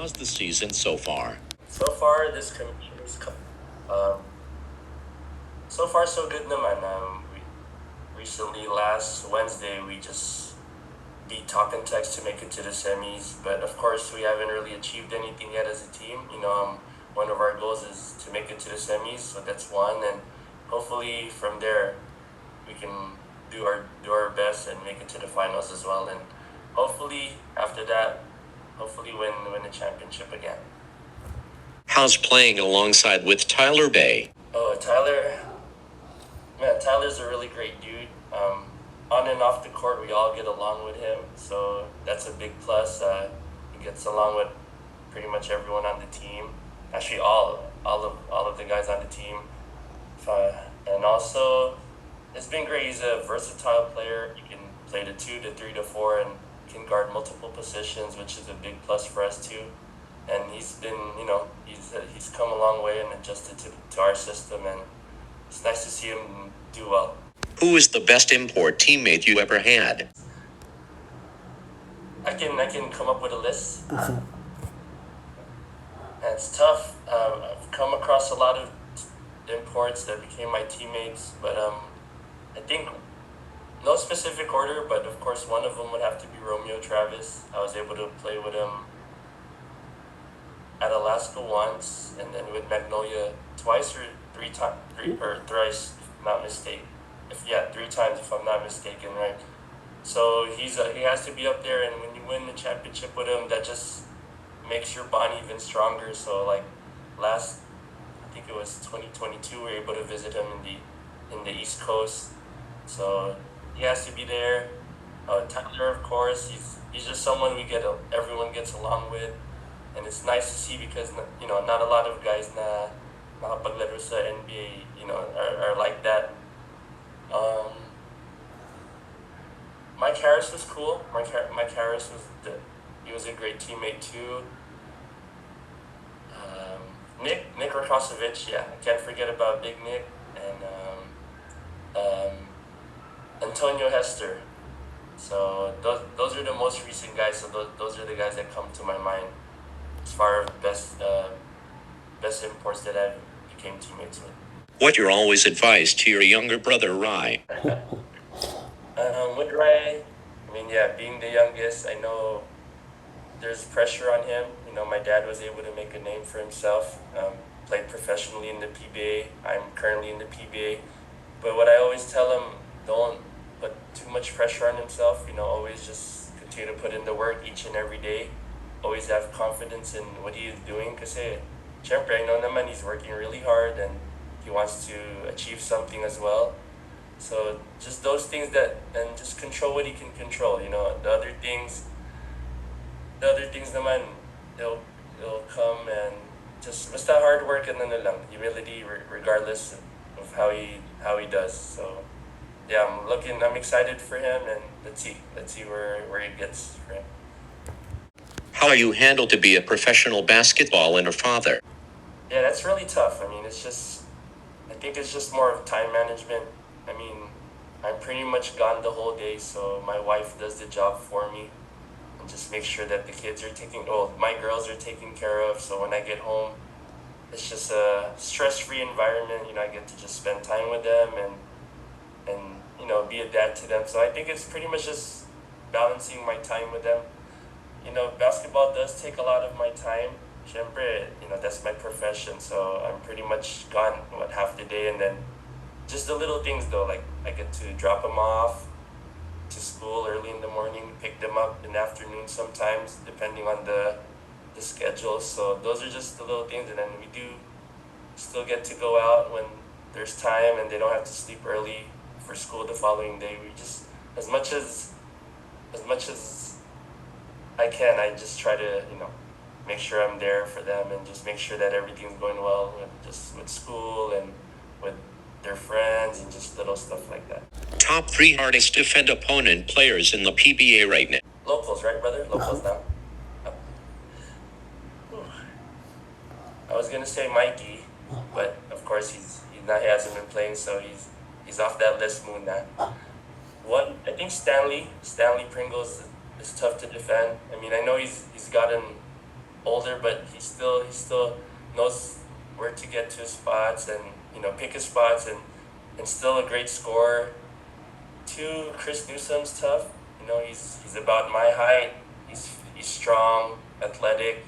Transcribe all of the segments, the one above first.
How's the season so far? So far, um, so far so good naman. Recently, last Wednesday, we just beat Talk and Text to make it to the semis. But of course, we haven't really achieved anything yet as a team. One of our goals is to make it to the semis, so that's one. And hopefully, from there, we can do our best and make it to the finals as well. And hopefully, after that, hopefully win the championship again. How's playing alongside with Tyler Bey? Oh, Tyler's a really great dude. On and off the court, we all get along with him, so that's a big plus. He gets along with pretty much everyone on the team. Actually, all of the guys on the team. And also, it's been great. He's a versatile player. He can play the 2, the 3, the 4, and can guard multiple positions, which is a big plus for us too. And he's been, he's come a long way and adjusted to our system, and it's nice to see him do well. Who is the best import teammate you ever had? I can come up with a list. And it's tough. I've come across a lot of imports that became my teammates, but I think no specific order, but of course one of them would have to be Romeo Travis. I was able to play with him at Alaska once, and then with Magnolia twice or thrice, if I'm not mistaken. 3 times if I'm not mistaken, right? So he has to be up there, and when you win the championship with him, that just makes your bond even stronger. So like I think it was 2022, we were able to visit him in the East Coast. So he has to be there. Tyler, of course, he's just someone everyone gets along with, and it's nice to see because not a lot of guys na nakapaglaro sa NBA are like that. Mike Harris was cool. Mike Harris he was a great teammate too. Nick Rakosovic, yeah, I can't forget about Big Nick, and Antonio Hester. So those are the most recent guys. So those are the guys that come to my mind as far as best imports that I became teammates with. What your always advice to your younger brother Rai? With Rai, being the youngest, I know there's pressure on him. My dad was able to make a name for himself. Played professionally in the PBA. I'm currently in the PBA. But what I always tell him, don't put too much pressure on himself. Always just continue to put in the work each and every day. Always have confidence in what he is doing. Kasi, syempre, I know naman he's working really hard and he wants to achieve something as well. So just those things and just control what he can control. The other things naman, it'll come, and just basta hard work and lang, humility regardless of how he does. So yeah, I'm excited for him, and let's see where he gets for him. How are you handled to be a professional basketball and a father? Yeah, that's really tough. I think it's just more of time management. I'm pretty much gone the whole day, so my wife does the job for me and just make sure that the kids are my girls are taken care of. So when I get home, it's just a stress-free environment. I get to just spend time with them and be a dad to them. So I think it's pretty much just balancing my time with them. Basketball does take a lot of my time. Syempre, that's my profession, so I'm pretty much gone half the day, and then just the little things though, like I get to drop them off to school early in the morning, pick them up in the afternoon sometimes, depending on the schedule. So those are just the little things, and then we do still get to go out when there's time and they don't have to sleep early for school the following day. We just, as much as I can, I just try to make sure I'm there for them and just make sure that everything's going well with school and with their friends and just little stuff like that. Top 3 hardest to defend opponent players in the PBA right now. Locals, right, brother? Locals now. I was gonna say Mikey, but of course he hasn't been playing, so he's off that list muna. One, I think Stanley Pringles is tough to defend. I know he's gotten older, but he still knows where to get to his spots and pick his spots and still a great scorer. Two, Chris Newsom's tough. He's about my height. He's strong, athletic.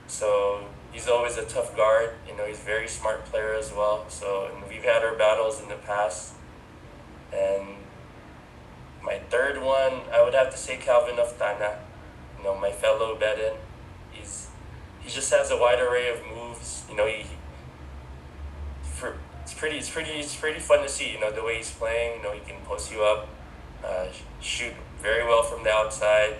So he's always a tough guard. He's a very smart player as well. So and we've had our battles in the past. And my third one, I would have to say Calvin Oftana. My fellow Bedin. He just has a wide array of moves. It's pretty fun to see. The way he's playing. He can post you up, shoot very well from the outside.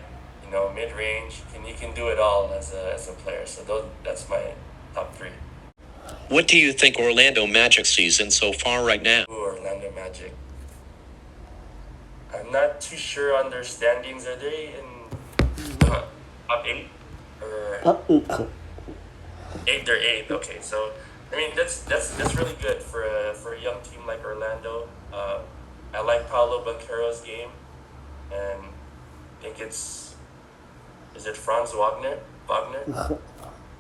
Mid range, and he can do it all as a player. So that's my top three. What do you think Orlando Magic's season so far right now? Ooh, Orlando Magic. I'm not too sure on their standings. Are they in top eight or eight? They're eight. Okay, so I mean that's really good for a young team like Orlando. I like Paulo Banchero's game, and I think is it Franz Wagner?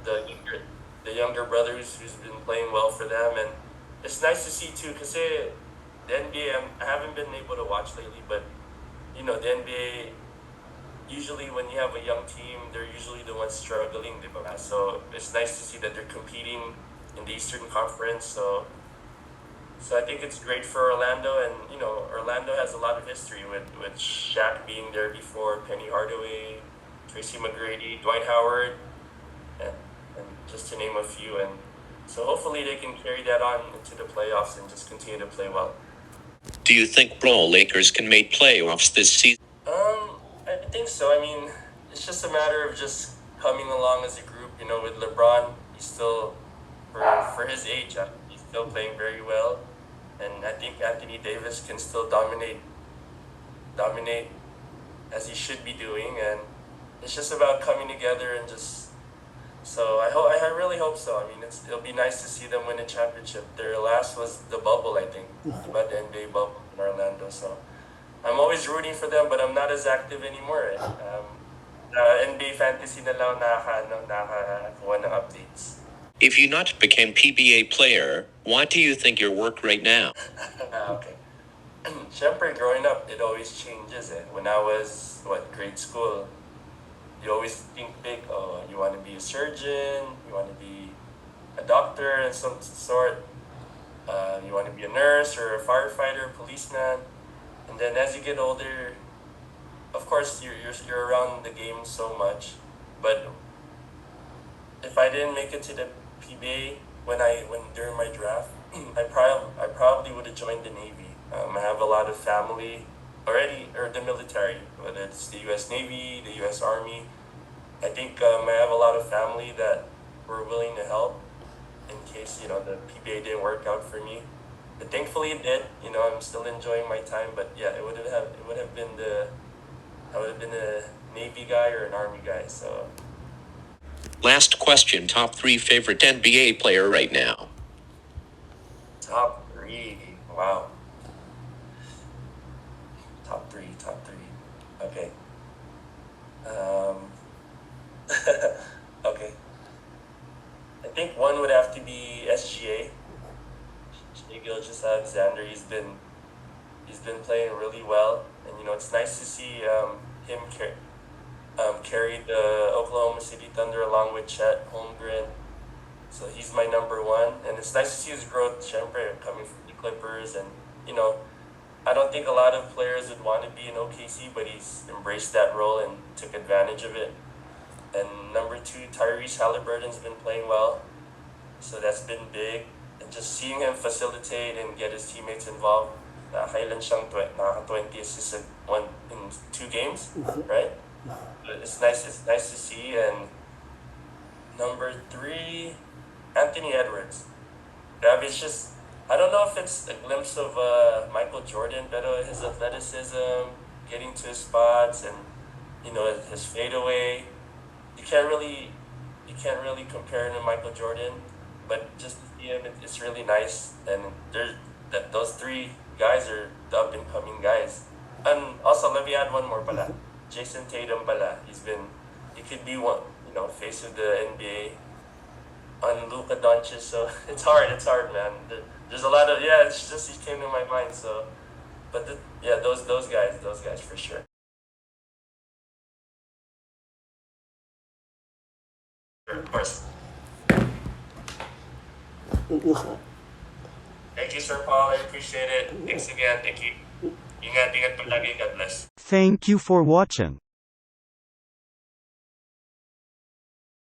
The younger brother who's been playing well for them, and it's nice to see too. Cause the NBA, I haven't been able to watch lately, but the NBA usually when you have a young team, they're usually the ones struggling, diba? So it's nice to see that they're competing in the Eastern Conference. So I think it's great for Orlando, and Orlando has a lot of history with Shaq being there before, Penny Hardaway, Tracy McGrady, Dwight Howard, and just to name a few. And so hopefully they can carry that on into the playoffs and just continue to play well. Do you think Pro Lakers can make playoffs this season? I think so. I mean, it's just a matter of just coming along as a group. With LeBron, he's still, for his age, he's still playing very well. And I think Anthony Davis can still dominate as he should be doing. And it's just about coming together and just. So I really hope so. I mean, it'll be nice to see them win a championship. Their last was the bubble, I think, about the NBA bubble in Orlando. So I'm always rooting for them, but I'm not as active anymore. NBA fantasy na lang nakakuha ng updates. If you not became PBA player, what do you think your work right now? Okay. Siyempre, growing up, it always changes. When I was, grade school, you always think big. Oh, you want to be a surgeon, you want to be a doctor of some sort, you want to be a nurse or a firefighter, policeman. And then as you get older, of course, you're around the game so much. But if I didn't make it to the PBA when during my draft, I probably would have joined the Navy. I have a lot of family already, or the military, whether it's the U.S. Navy, the U.S. Army. I think I have a lot of family that were willing to help in case the PBA didn't work out for me. But thankfully it did. I'm still enjoying my time. But yeah, I would have been a Navy guy or an Army guy. So. Last question, top 3 favorite NBA player right now. Top 3. Wow. Top three. Okay. Okay. I think one would have to be SGA. Shai Gilgeous-Alexander. He's been playing really well, and it's nice to see him carry the Oklahoma City Thunder along with Chet Holmgren. So he's my number one, and it's nice to see his growth. Siyempre, coming from the Clippers, and I don't think a lot of players would want to be in OKC, but he's embraced that role and took advantage of it. And number 2, Tyrese Halliburton's been playing well, so that's been big. And just seeing him facilitate and get his teammates involved, nakakailan siyang 20 assists in 2 games, right? But it's nice to see. And number 3, Anthony Edwards. It's just, I don't know if it's a glimpse of Michael Jordan, but his athleticism, getting to his spots, and his fadeaway. You can't really compare him to Michael Jordan, but just to see him, it's really nice. And those 3 guys are the up and coming guys. And also, let me add one more pala. Jason Tatum pala. He could be face of the NBA on Luka Doncic. So it's hard, man. There's a lot of it's just he came to my mind. So, but yeah, those guys for sure. Sure, of course. Thank you, Sir Paul. I appreciate it. Thanks again. Thank you. Ingat, ingat palagi. God bless. Thank you for watching.